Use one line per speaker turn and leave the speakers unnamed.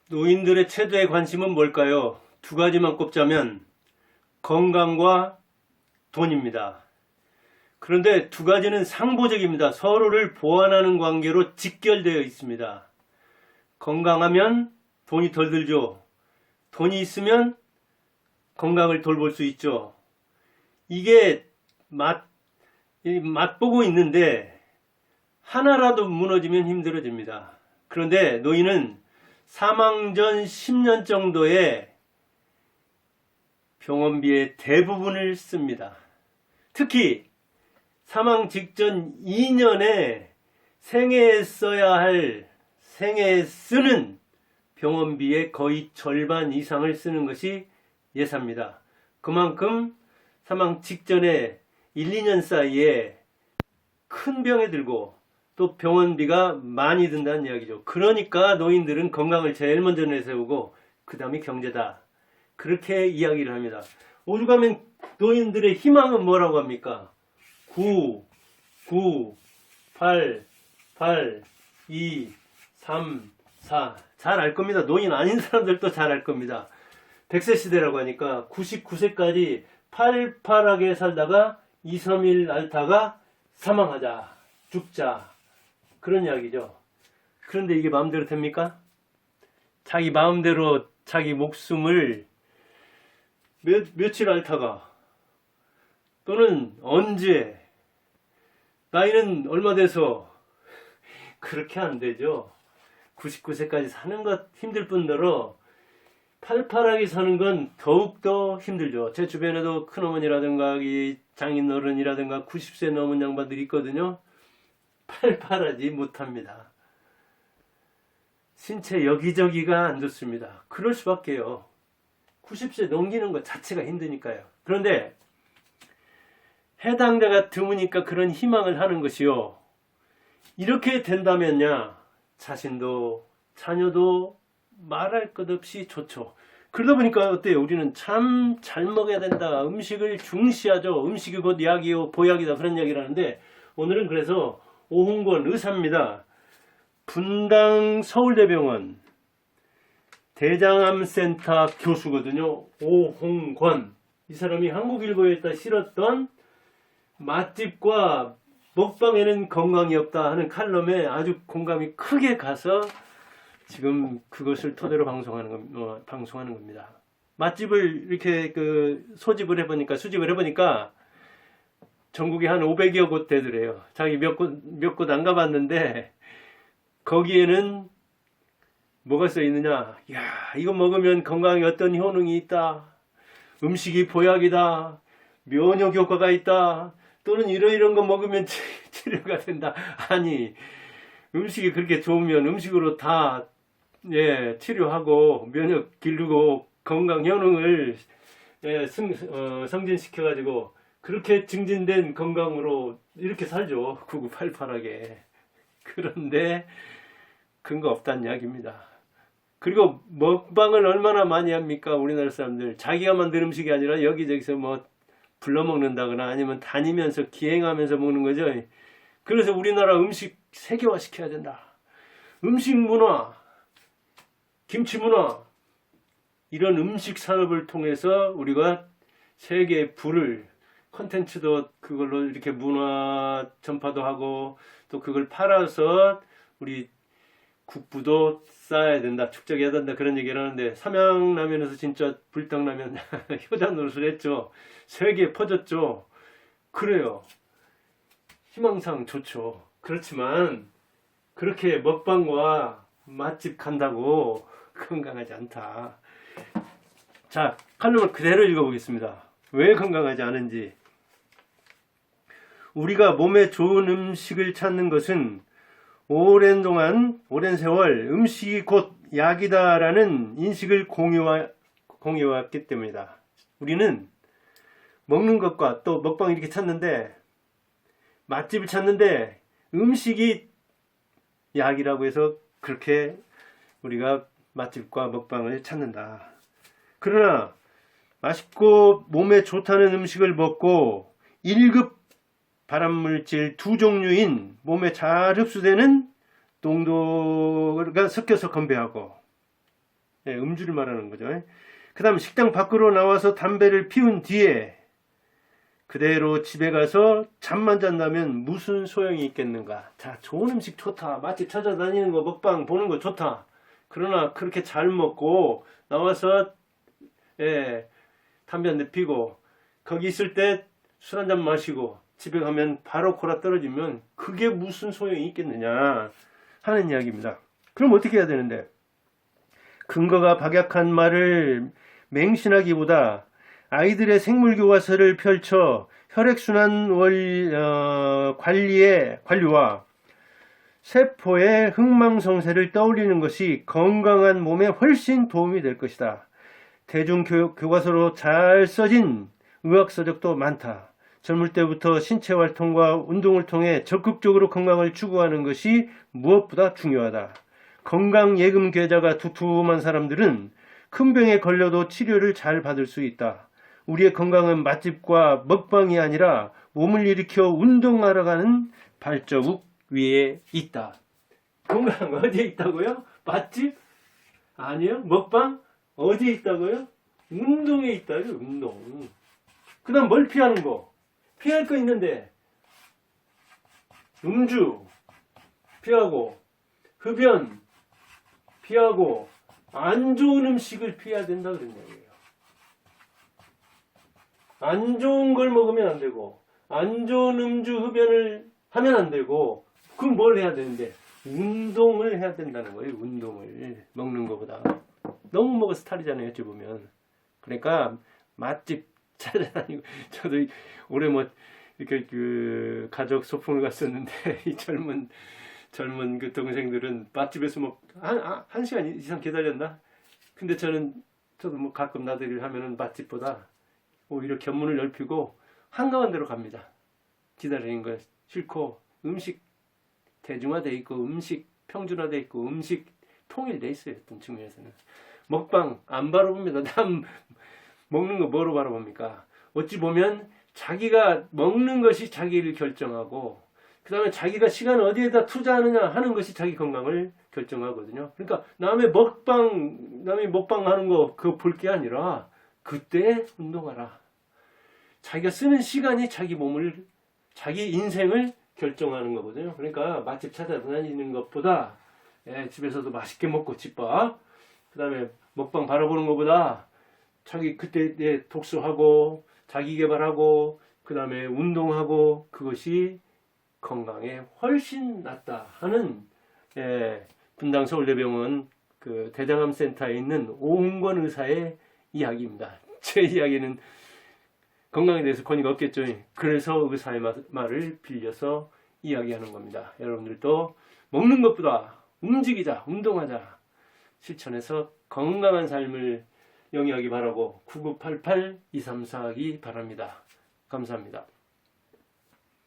노인들의 최대의 관심은 뭘까요? 두 가지만 꼽자면 건강과 돈입니다. 그런데 두 가지는 상보적입니다. 서로를 보완하는 관계로 직결되어 있습니다. 건강하면 돈이 덜 들죠. 돈이 있으면 건강을 돌볼 수 있죠. 이게 맛보고 있는데 하나라도 무너지면 힘들어집니다. 그런데 노인은 사망 전 10년 정도의 병원비의 대부분을 씁니다. 특히 사망 직전 2년에 생애에 써야 할 생애에 쓰는 병원비의 거의 절반 이상을 쓰는 것이 예사입니다. 그만큼 사망 직전에 1, 2년 사이에 큰 병에 들고 또 병원비가 많이 든다는 이야기죠. 그러니까 노인들은 건강을 제일 먼저 내세우고 그 다음이 경제다. 그렇게 이야기를 합니다. 오죽하면 노인들의 희망은 뭐라고 합니까? 9, 9, 8, 8, 2, 3, 4. 잘 알 겁니다. 노인 아닌 사람들도 잘 알 겁니다. 100세 시대라고 하니까 99세까지 팔팔하게 살다가 2, 3일 앓다가 사망하자, 죽자. 그런 이야기죠. 그런데 이게 마음대로 됩니까? 자기 마음대로 자기 목숨을 며칠 앓다가 또는 언제 나이는 얼마 돼서 그렇게 안 되죠. 99세까지 사는 것 힘들 뿐더러 팔팔하게 사는 건 더욱더 힘들죠. 제 주변에도 큰어머니라든가 장인어른이라든가 90세 넘은 양반들이 있거든요. 팔팔하지 못합니다. 신체 여기저기가 안 좋습니다. 그럴 수밖에요. 90세 넘기는 것 자체가 힘드니까요. 그런데 해당자가 드무니까 그런 희망을 하는 것이요. 이렇게 된다면야 자신도 자녀도 말할 것 없이 좋죠. 그러다 보니까 어때요? 우리는 참 잘 먹어야 된다. 음식을 중시하죠. 음식이 곧 약이요 보약이다. 그런 이야기를 하는데 오늘은 그래서 오홍권 의사입니다. 분당 서울대병원 대장암센터 교수거든요. 오홍권. 이 사람이 한국일보에다 실었던 맛집과 먹방에는 건강이 없다 하는 칼럼에 아주 공감이 크게 가서 지금 그것을 토대로 방송하는 겁니다. 맛집을 이렇게 수집을 해보니까 전국에 한 500여 곳 되더래요. 자기 몇 곳 안 가봤는데 거기에는 뭐가 써 있느냐? 야, 이거 먹으면 건강에 어떤 효능이 있다. 음식이 보약이다. 면역 효과가 있다. 또는 이런 거 먹으면 치료가 된다. 아니, 음식이 그렇게 좋으면 음식으로 다 치료하고 면역 기르고 건강 효능을 성진시켜가지고 그렇게 증진된 건강으로 이렇게 살죠. 9988하게. 그런데 근거 없다는 이야기입니다. 그리고 먹방을 얼마나 많이 합니까? 우리나라 사람들. 자기가 만든 음식이 아니라 여기저기서 뭐 불러 먹는다거나 아니면 다니면서 기행하면서 먹는 거죠. 그래서 우리나라 음식 세계화 시켜야 된다. 음식 문화, 김치 문화, 이런 음식 산업을 통해서 우리가 세계에 불을, 콘텐츠도 그걸로 이렇게 문화 전파도 하고 또 그걸 팔아서 우리 국부도 쌓아야 된다, 축적해야 된다 그런 얘기를 하는데 삼양라면에서 진짜 불닭라면 효자 노릇을 했죠. 세계에 퍼졌죠. 그래요. 희망상 좋죠. 그렇지만 그렇게 먹방과 맛집 간다고 건강하지 않다. 자, 칼럼을 그대로 읽어보겠습니다. 왜 건강하지 않은지. 우리가 몸에 좋은 음식을 찾는 것은 오랜 세월 음식이 곧 약이다라는 인식을 공유했기 때문이다. 우리는 먹는 것과 또 먹방 이렇게 찾는데 맛집을 찾는데 음식이 약이라고 해서 그렇게 우리가 맛집과 먹방을 찾는다. 그러나 맛있고 몸에 좋다는 음식을 먹고 1급 발암물질 두 종류인 몸에 잘 흡수되는 농도가 섞여서 건배하고 예, 음주를 말하는 거죠. 그 다음 식당 밖으로 나와서 담배를 피운 뒤에 그대로 집에 가서 잠만 잔다면 무슨 소용이 있겠는가. 자, 좋은 음식 좋다. 맛집 찾아다니는 거, 먹방 보는 거 좋다. 그러나 그렇게 잘 먹고 나와서 담배 한 대 피고 거기 있을 때 술 한 잔 마시고 집에 가면 바로 골아 떨어지면 그게 무슨 소용이 있겠느냐 하는 이야기입니다. 그럼 어떻게 해야 되는데? 근거가 박약한 말을 맹신하기보다 아이들의 생물교과서를 펼쳐 혈액순환 관리와 세포의 흥망성쇠를 떠올리는 것이 건강한 몸에 훨씬 도움이 될 것이다. 대중교과서로 잘 써진 의학서적도 많다. 젊을 때부터 신체 활동과 운동을 통해 적극적으로 건강을 추구하는 것이 무엇보다 중요하다. 건강 예금 계좌가 두툼한 사람들은 큰 병에 걸려도 치료를 잘 받을 수 있다. 우리의 건강은 맛집과 먹방이 아니라 몸을 일으켜 운동하러 가는 발자국 위에 있다. 건강 어디에 있다고요? 맛집? 아니요. 먹방? 어디에 있다고요? 운동에 있다요. 운동. 그 다음 뭘 피하는 거? 피할 거 있는데 음주 피하고 흡연 피하고 안 좋은 음식을 피해야 된다 그런 얘기예요. 안 좋은 걸 먹으면 안 되고 안 좋은 음주 흡연을 하면 안 되고 그럼 뭘 해야 되는데 운동을 해야 된다는 거예요. 운동을 먹는 것보다 너무 먹어서 탈이잖아요. 어찌 보면. 그러니까 맛집 찾아다니고 저도 올해 뭐 이렇게 그 가족 소풍을 갔었는데 이 젊은 그 동생들은 맛집에서 뭐 한 시간 이상 기다렸나? 근데 저도 뭐 가끔 나들이를 하면은 맛집보다 오히려 견문을 넓히고 한가한 데로 갑니다. 기다리는 거 싫고 음식 대중화돼 있고 음식 평준화돼 있고 음식 통일돼 있어요. 어떤 측면에서는 먹방 안 바라봅니다. 남 먹는 거 뭐로 바라봅니까? 어찌 보면 자기가 먹는 것이 자기를 결정하고 그 다음에 자기가 시간을 어디에다 투자하느냐 하는 것이 자기 건강을 결정하거든요. 그러니까 남이 먹방 하는 거 그거 볼 게 아니라 그때 운동하라. 자기가 쓰는 시간이 자기 인생을 결정하는 거거든요. 그러니까 맛집 찾아다니는 것보다 집에서도 맛있게 먹고 집밥 그 다음에 먹방 바라보는 것보다 자기 그때 독서하고 자기 개발하고 그 다음에 운동하고 그것이 건강에 훨씬 낫다 하는 분당 서울대병원 그 대장암 센터에 있는 오은권 의사의 이야기입니다. 제 이야기는 건강에 대해서 권위가 없겠죠. 그래서 의사의 말을 빌려서 이야기하는 겁니다. 여러분들도 먹는 것보다 움직이자, 운동하자, 실천해서 건강한 삶을 영위하기 바라고 9988-2342 바랍니다. 감사합니다.